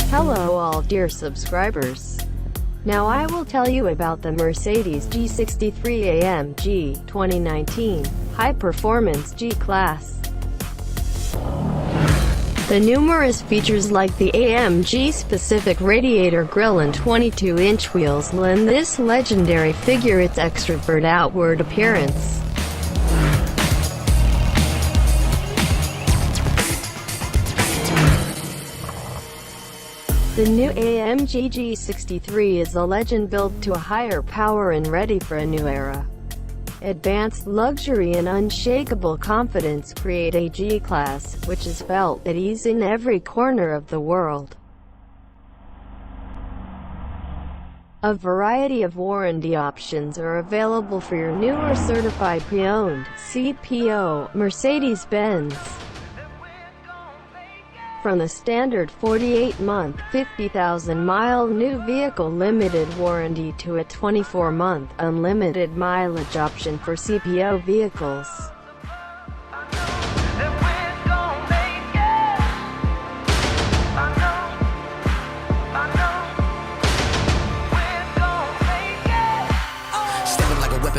Hello all dear subscribers. Now I will tell you about the Mercedes G63 AMG 2019 high-performance G-Class. The numerous features like the AMG-specific radiator grille and 22-inch wheels lend this legendary figure its extrovert outward appearance. The new AMG G63 is a legend built to a higher power and ready for a new era. Advanced luxury and unshakable confidence create a G-Class, which is felt at ease in every corner of the world. A variety of warranty options are available for your new or certified pre-owned CPO Mercedes-Benz. From the standard 48-month, 50,000-mile new vehicle limited warranty to a 24-month, unlimited mileage option for CPO vehicles.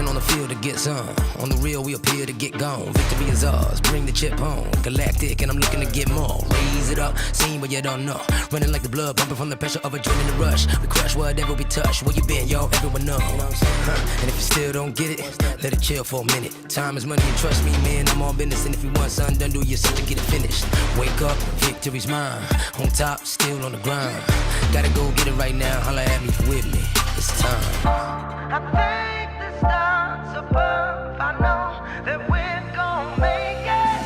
On the field to get some. On the real, we appear to get gone. Victory is ours, bring the chip home. Galactic, and I'm looking to get more. Raise it up, seen what you don't know. Running like the blood, pumping from the pressure of adrenaline rush. We crush whatever we touch. Where you been, yo? Everyone know. And if you still don't get it, let it chill for a minute. Time is money, and trust me, man, I'm all business. And if you want something done, do your something to get it finished. Wake up, victory's mine. On top, still on the grind. Gotta go get it right now. Holla at me if you with me. It's time. I know that we're gon' make it.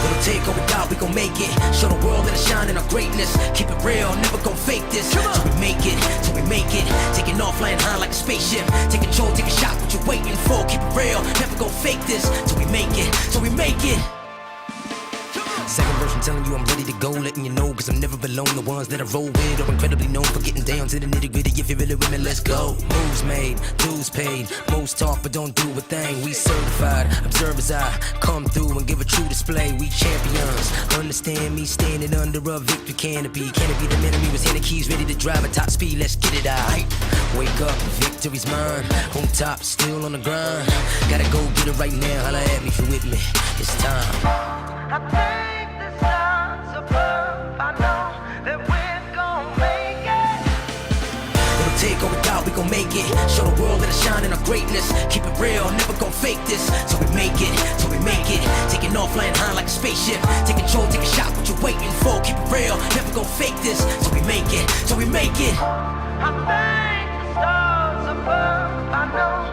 It'll take what we got, we gon' make it. Show the world that I shine in our greatness. Keep it real, never gon' fake this. Till we make it, till we make it. Taking off, flying high like a spaceship. Take control, take a shot, what you waiting for? Keep it real, never gon' fake this. Till we make it, till we make it. Second verse, I'm telling you I'm ready to go, letting you know, cause I'm never alone. The ones that I roll with are incredibly known for getting down to the nitty gritty. If you really with me, let's go. Moves made, dues paid, most talk but don't do a thing. We certified, observers I come through and give a true display. We champions, understand me standing under a victory canopy. Canopy the enemy was handing keys, ready to drive at top speed, let's get it out. Wake up, victory's mine. On top, still on the grind. Gotta go get it right now, holla at me if you're with me. It's time. I think the stars above, I know that we're gon' make it. It'll take what we got, we gon' make it. Show the world that I shine in our greatness. Keep it real, never gon' fake this. Till we make it, till we make it. Taking off, flying high like a spaceship. Take control, take a shot, what you waiting for? Keep it real, never gon' fake this. Till we make it, till we make it. I think the stars above, I know